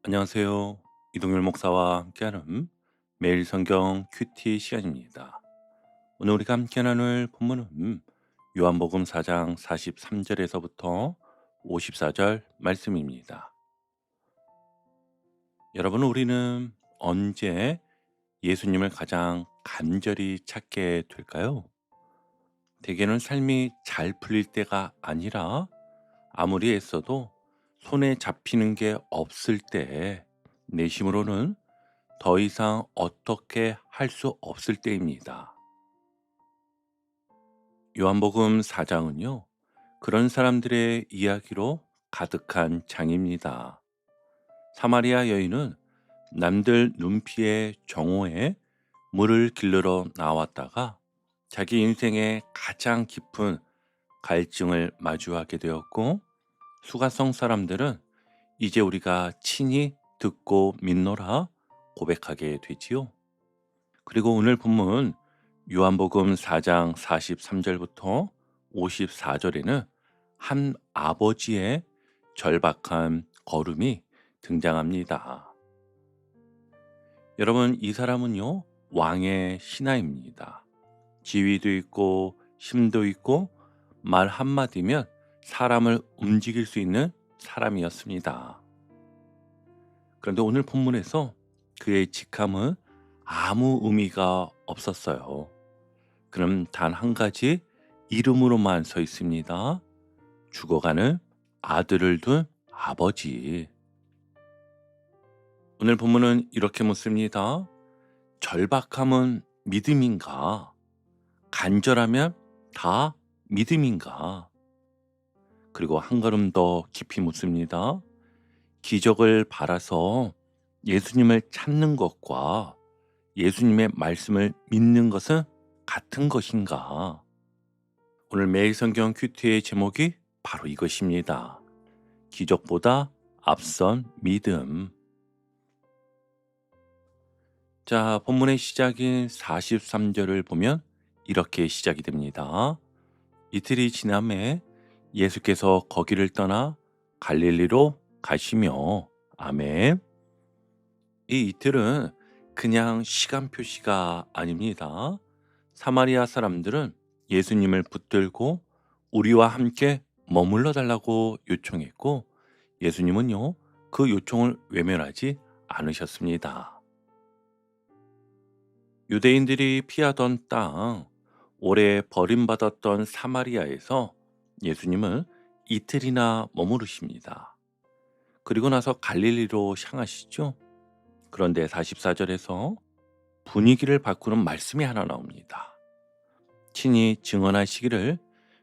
안녕하세요. 이동열 목사와 함께하는 매일 성경 큐티 시간입니다. 오늘 우리가 함께 나눌 본문은 요한복음 4장 43절에서부터 54절 말씀입니다. 여러분, 우리는 언제 예수님을 가장 간절히 찾게 될까요? 대개는 삶이 잘 풀릴 때가 아니라 아무리 애써도 손에 잡히는 게 없을 때 내심으로는 더 이상 어떻게 할 수 없을 때입니다. 요한복음 4장은요, 그런 사람들의 이야기로 가득한 장입니다. 사마리아 여인은 남들 눈피해 정오에 물을 길르러 나왔다가 자기 인생의 가장 깊은 갈증을 마주하게 되었고, 수가성 사람들은 이제 우리가 친히 듣고 믿노라 고백하게 되지요. 그리고 오늘 본문 요한복음 4장 43절부터 54절에는 한 아버지의 절박한 걸음이 등장합니다. 여러분, 이 사람은요, 왕의 신하입니다. 지위도 있고 힘도 있고 말 한마디면 사람을 움직일 수 있는 사람이었습니다. 그런데 오늘 본문에서 그의 직함은 아무 의미가 없었어요. 그럼 단 한 가지 이름으로만 서 있습니다. 죽어가는 아들을 둔 아버지. 오늘 본문은 이렇게 묻습니다. 절박함은 믿음인가? 간절하면 다 믿음인가? 그리고 한 걸음 더 깊이 묻습니다. 기적을 바라서 예수님을 찾는 것과 예수님의 말씀을 믿는 것은 같은 것인가? 오늘 매일 성경 큐티의 제목이 바로 이것입니다. 기적보다 앞선 믿음. 자, 본문의 시작인 43절을 보면 이렇게 시작이 됩니다. 이틀이 지남에 예수께서 거기를 떠나 갈릴리로 가시며. 아멘. 이 이틀은 그냥 시간 표시가 아닙니다. 사마리아 사람들은 예수님을 붙들고 우리와 함께 머물러 달라고 요청했고, 예수님은요, 그 요청을 외면하지 않으셨습니다. 유대인들이 피하던 땅, 오래 버림받았던 사마리아에서 예수님은 이틀이나 머무르십니다. 그리고 나서 갈릴리로 향하시죠. 그런데 44절에서 분위기를 바꾸는 말씀이 하나 나옵니다. 친히 증언하시기를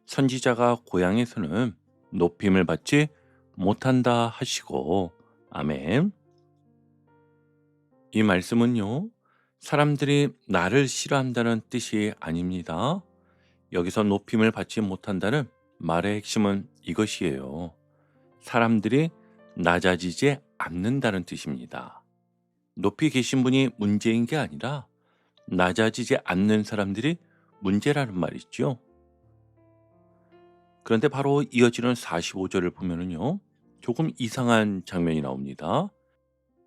선지자가 고향에서는 높임을 받지 못한다 하시고. 아멘. 이 말씀은요, 사람들이 나를 싫어한다는 뜻이 아닙니다. 여기서 높임을 받지 못한다는 말의 핵심은 이것이에요. 사람들이 낮아지지 않는다는 뜻입니다. 높이 계신 분이 문제인 게 아니라 낮아지지 않는 사람들이 문제라는 말이죠. 그런데 바로 이어지는 45절을 보면은요, 조금 이상한 장면이 나옵니다.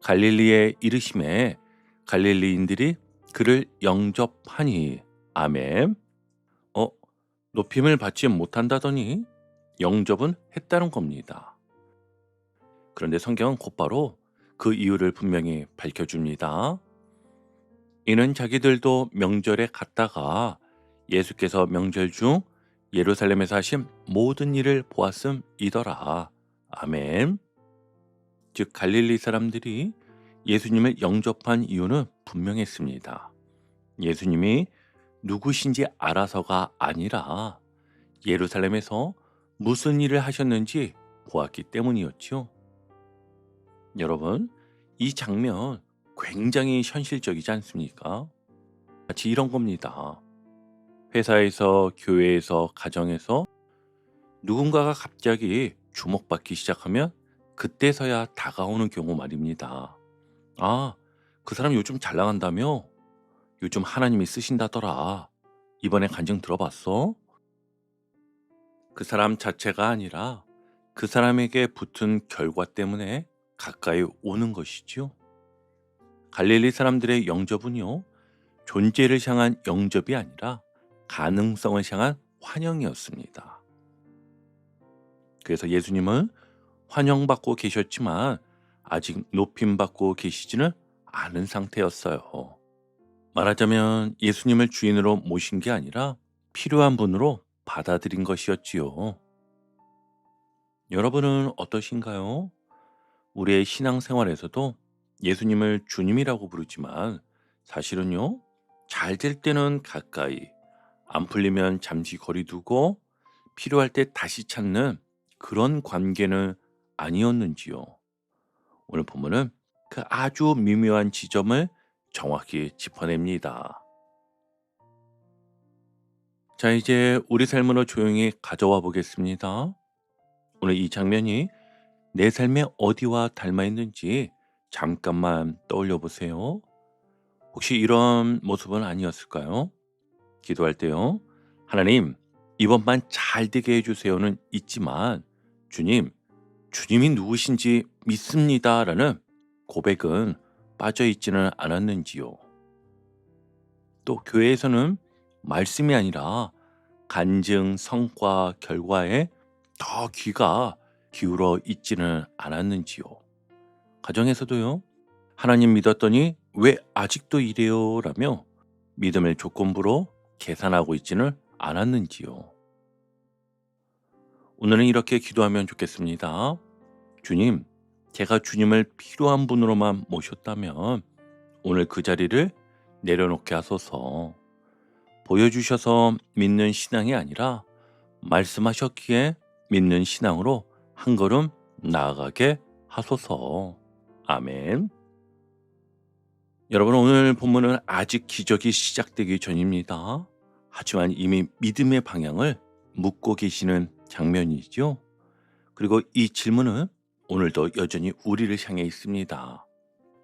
갈릴리에 이르심에 갈릴리인들이 그를 영접하니. 아멘. 어, 높임을 받지 못한다더니 영접은 했다는 겁니다. 그런데 성경은 곧바로 그 이유를 분명히 밝혀줍니다. 이는 자기들도 명절에 갔다가 예수께서 명절 중 예루살렘에서 하신 모든 일을 보았음이더라. 아멘. 즉 갈릴리 사람들이 예수님을 영접한 이유는 분명했습니다. 예수님이 누구신지 알아서가 아니라 예루살렘에서 무슨 일을 하셨는지 보았기 때문이었죠. 여러분, 이 장면 굉장히 현실적이지 않습니까? 마치 이런 겁니다. 회사에서, 교회에서, 가정에서 누군가가 갑자기 주목받기 시작하면 그때서야 다가오는 경우 말입니다. 아, 그 사람 요즘 잘 나간다며? 요즘 하나님이 쓰신다더라. 이번에 간증 들어봤어? 그 사람 자체가 아니라 그 사람에게 붙은 결과 때문에 가까이 오는 것이죠. 갈릴리 사람들의 영접은요, 존재를 향한 영접이 아니라 가능성을 향한 환영이었습니다. 그래서 예수님은 환영받고 계셨지만 아직 높임받고 계시지는 않은 상태였어요. 말하자면 예수님을 주인으로 모신 게 아니라 필요한 분으로 받아들인 것이었지요. 여러분은 어떠신가요? 우리의 신앙생활에서도 예수님을 주님이라고 부르지만 사실은요, 잘 될 때는 가까이, 안 풀리면 잠시 거리 두고 필요할 때 다시 찾는 그런 관계는 아니었는지요. 오늘 본문은 그 아주 미묘한 지점을 정확히 짚어냅니다. 자, 이제 우리 삶으로 조용히 가져와 보겠습니다. 오늘 이 장면이 내 삶의 어디와 닮아 있는지 잠깐만 떠올려 보세요. 혹시 이런 모습은 아니었을까요? 기도할 때요. 하나님, 이번만 잘 되게 해주세요는 있지만, 주님, 주님이 누구신지 믿습니다라는 고백은 빠져 있지는 않았는지요. 또 교회에서는 말씀이 아니라 간증, 성과, 결과에 더 귀가 기울어 있지는 않았는지요. 가정에서도요. 하나님 믿었더니 왜 아직도 이래요? 라며 믿음을 조건부로 계산하고 있지는 않았는지요. 오늘은 이렇게 기도하면 좋겠습니다. 주님, 제가 주님을 필요한 분으로만 모셨다면 오늘 그 자리를 내려놓게 하소서. 보여주셔서 믿는 신앙이 아니라 말씀하셨기에 믿는 신앙으로 한 걸음 나아가게 하소서. 아멘. 여러분, 오늘 본문은 아직 기적이 시작되기 전입니다. 하지만 이미 믿음의 방향을 묻고 계시는 장면이죠. 그리고 이 질문은 오늘도 여전히 우리를 향해 있습니다.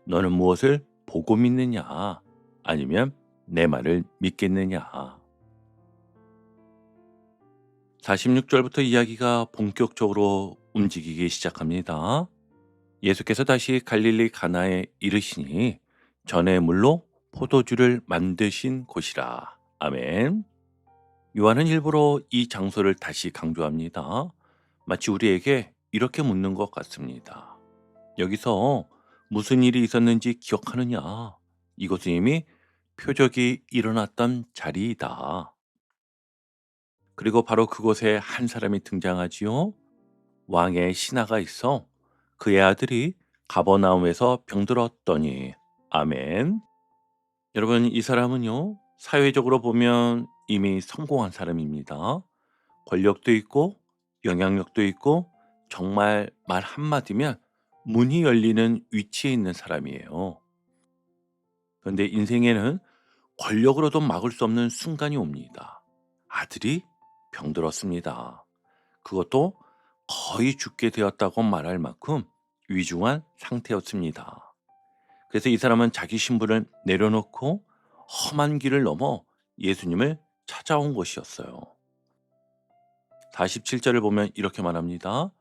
너는 무엇을 보고 믿느냐? 아니면 내 말을 믿겠느냐? 46절부터 이야기가 본격적으로 움직이기 시작합니다. 예수께서 다시 갈릴리 가나에 이르시니 전에 물로 포도주를 만드신 곳이라. 아멘. 요한은 일부러 이 장소를 다시 강조합니다. 마치 우리에게 이렇게 묻는 것 같습니다. 여기서 무슨 일이 있었는지 기억하느냐? 이곳은 이미 표적이 일어났던 자리이다. 그리고 바로 그곳에 한 사람이 등장하지요. 왕의 신하가 있어 그의 아들이 가버나움에서 병들었더니. 아멘. 여러분, 이 사람은요, 사회적으로 보면 이미 성공한 사람입니다. 권력도 있고 영향력도 있고 정말 말 한마디면 문이 열리는 위치에 있는 사람이에요. 그런데 인생에는 권력으로도 막을 수 없는 순간이 옵니다. 아들이 병들었습니다. 그것도 거의 죽게 되었다고 말할 만큼 위중한 상태였습니다. 그래서 이 사람은 자기 신분을 내려놓고 험한 길을 넘어 예수님을 찾아온 것이었어요. 47절을 보면 이렇게 말합니다.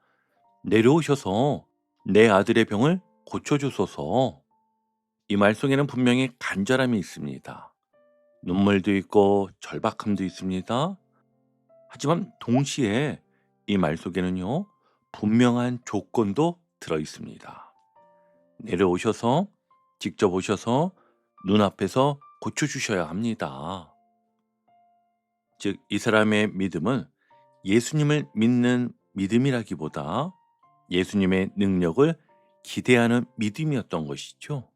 내려오셔서 내 아들의 병을 고쳐주소서. 이 말 속에는 분명히 간절함이 있습니다. 눈물도 있고 절박함도 있습니다. 하지만 동시에 이 말 속에는요, 분명한 조건도 들어 있습니다. 내려오셔서 직접 오셔서 눈앞에서 고쳐주셔야 합니다. 즉, 이 사람의 믿음은 예수님을 믿는 믿음이라기보다 예수님의 능력을 기대하는 믿음이었던 것이죠.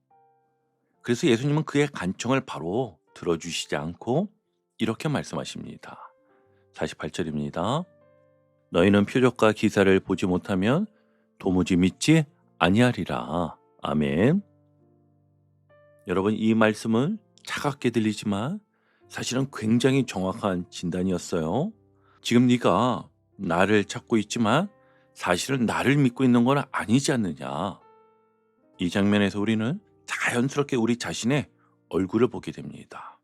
그래서 예수님은 그의 간청을 바로 들어주시지 않고 이렇게 말씀하십니다. 48절입니다. 너희는 표적과 기사를 보지 못하면 도무지 믿지 아니하리라. 아멘. 여러분, 이 말씀은 차갑게 들리지만 사실은 굉장히 정확한 진단이었어요. 지금 네가 나를 찾고 있지만 사실은 나를 믿고 있는 건 아니지 않느냐. 이 장면에서 우리는 자연스럽게 우리 자신의 얼굴을 보게 됩니다.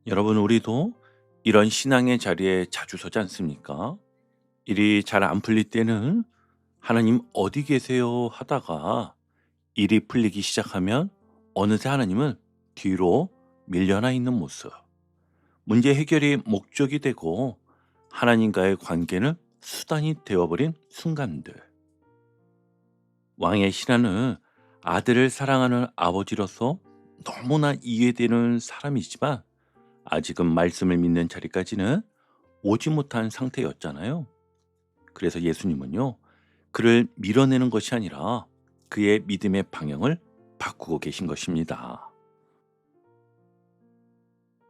여러분, 우리도 이런 신앙의 자리에 자주 서지 않습니까? 일이 잘 안 풀릴 때는 하나님 어디 계세요 하다가 일이 풀리기 시작하면 어느새 하나님은 뒤로 밀려나 있는 모습. 문제 해결이 목적이 되고 하나님과의 관계는 수단이 되어버린 순간들. 왕의 신하는 아들을 사랑하는 아버지로서 너무나 이해되는 사람이지만 아직은 말씀을 믿는 자리까지는 오지 못한 상태였잖아요. 그래서 예수님은요, 그를 밀어내는 것이 아니라 그의 믿음의 방향을 바꾸고 계신 것입니다.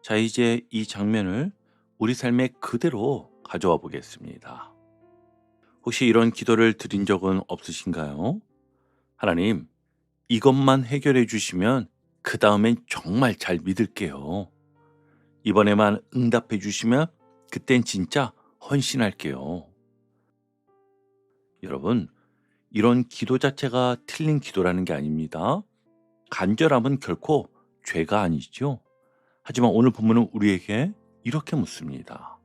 자, 이제 이 장면을 우리 삶에 그대로 가져와 보겠습니다. 혹시 이런 기도를 드린 적은 없으신가요? 하나님, 이것만 해결해 주시면 그 다음엔 정말 잘 믿을게요. 이번에만 응답해 주시면 그땐 진짜 헌신할게요. 여러분, 이런 기도 자체가 틀린 기도라는 게 아닙니다. 간절함은 결코 죄가 아니죠. 하지만 오늘 본문은 우리에게 이렇게 묻습니다.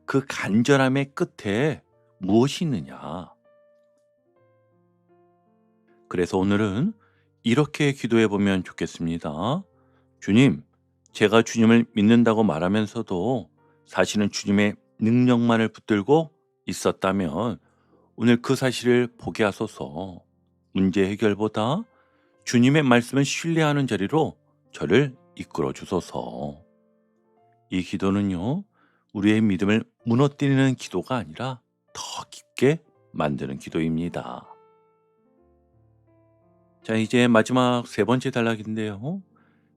그 간절함의 끝에 무엇이 있느냐? 그래서 오늘은 이렇게 기도해 보면 좋겠습니다. 주님, 제가 주님을 믿는다고 말하면서도 사실은 주님의 능력만을 붙들고 있었다면 오늘 그 사실을 보게 하소서. 문제 해결보다 주님의 말씀을 신뢰하는 자리로 저를 이끌어 주소서. 이 기도는요, 우리의 믿음을 무너뜨리는 기도가 아니라 더 깊게 만드는 기도입니다. 자, 이제 마지막 세 번째 단락인데요.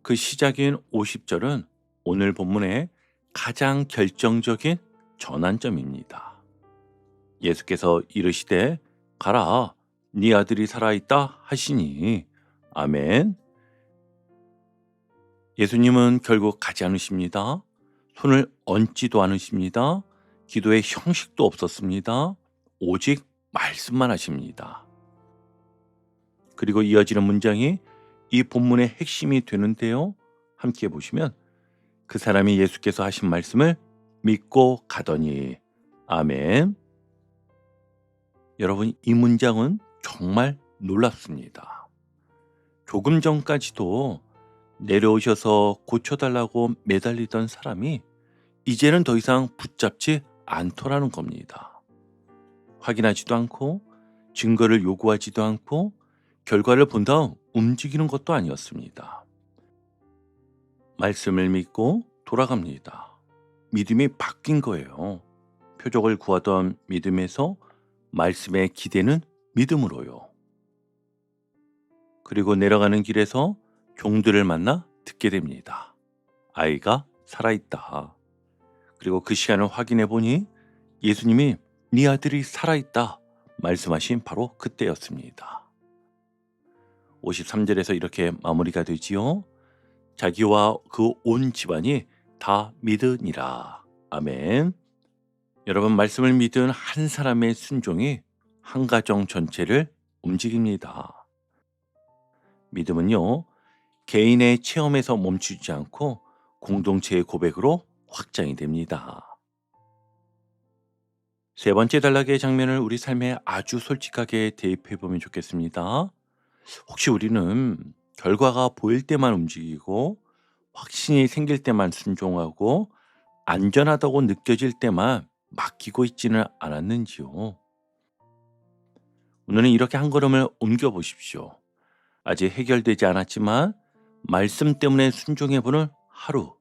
그 시작인 50절은 오늘 본문의 가장 결정적인 전환점입니다. 예수께서 이르시되 가라, 네 아들이 살아있다 하시니. 아멘. 예수님은 결국 가지 않으십니다. 손을 얹지도 않으십니다. 기도의 형식도 없었습니다. 오직 말씀만 하십니다. 그리고 이어지는 문장이 이 본문의 핵심이 되는데요. 함께 보시면 그 사람이 예수께서 하신 말씀을 믿고 가더니. 아멘. 여러분, 이 문장은 정말 놀랍습니다. 조금 전까지도 내려오셔서 고쳐달라고 매달리던 사람이 이제는 더 이상 붙잡지 않더라는 겁니다. 확인하지도 않고 증거를 요구하지도 않고 결과를 본 다음 움직이는 것도 아니었습니다. 말씀을 믿고 돌아갑니다. 믿음이 바뀐 거예요. 표적을 구하던 믿음에서 말씀에 기대는 믿음으로요. 그리고 내려가는 길에서 종들을 만나 듣게 됩니다. 아이가 살아있다. 그리고 그 시간을 확인해 보니 예수님이 네 아들이 살아있다 말씀하신 바로 그때였습니다. 53절에서 이렇게 마무리가 되지요. 자기와 그 온 집안이 다 믿으니라. 아멘. 여러분, 말씀을 믿은 한 사람의 순종이 한 가정 전체를 움직입니다. 믿음은요, 개인의 체험에서 멈추지 않고 공동체의 고백으로 확장이 됩니다. 세 번째 단락의 장면을 우리 삶에 아주 솔직하게 대입해 보면 좋겠습니다. 혹시 우리는 결과가 보일 때만 움직이고 확신이 생길 때만 순종하고 안전하다고 느껴질 때만 맡기고 있지는 않았는지요? 오늘은 이렇게 한 걸음을 옮겨 보십시오. 아직 해결되지 않았지만 말씀 때문에 순종해보는 하루.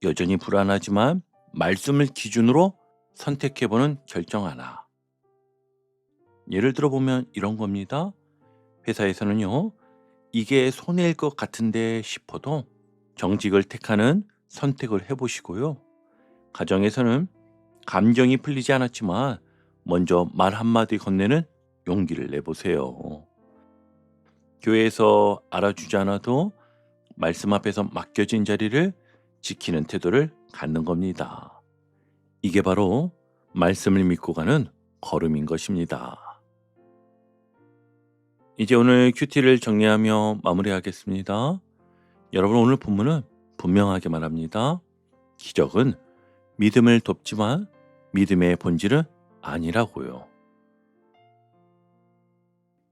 여전히 불안하지만 말씀을 기준으로 선택해보는 결정 하나. 예를 들어보면 이런 겁니다. 회사에서는요, 이게 손해일 것 같은데 싶어도 정직을 택하는 선택을 해보시고요. 가정에서는 감정이 풀리지 않았지만 먼저 말 한마디 건네는 용기를 내보세요. 교회에서 알아주지 않아도 말씀 앞에서 맡겨진 자리를 지키는 태도를 갖는 겁니다. 이게 바로 말씀을 믿고 가는 걸음인 것입니다. 이제 오늘 큐티를 정리하며 마무리하겠습니다. 여러분, 오늘 본문은 분명하게 말합니다. 기적은 믿음을 돕지만 믿음의 본질은 아니라고요.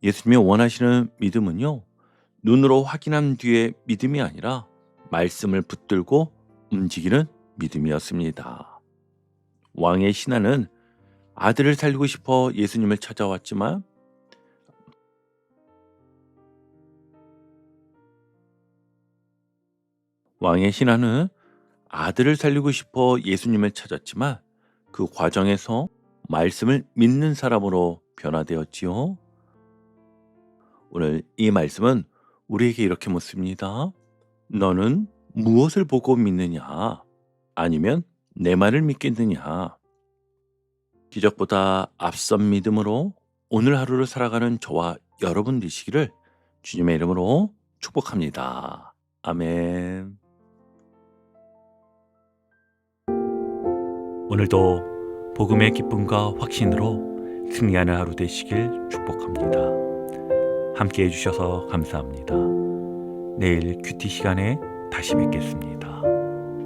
예수님이 원하시는 믿음은요, 눈으로 확인한 뒤에 믿음이 아니라 말씀을 붙들고 움직이는 믿음이었습니다. 왕의 신하는 아들을 살리고 싶어 예수님을 찾아왔지만 왕의 신하는 아들을 살리고 싶어 예수님을 찾았지만 그 과정에서 말씀을 믿는 사람으로 변화되었지요. 오늘 이 말씀은 우리에게 이렇게 묻습니다. 너는 무엇을 보고 믿느냐? 아니면 내 말을 믿겠느냐? 기적보다 앞선 믿음으로 오늘 하루를 살아가는 저와 여러분 되시기를 주님의 이름으로 축복합니다. 아멘. 오늘도 복음의 기쁨과 확신으로 승리하는 하루 되시길 축복합니다. 함께 해주셔서 감사합니다. 내일 큐티 시간에 다시 뵙겠습니다.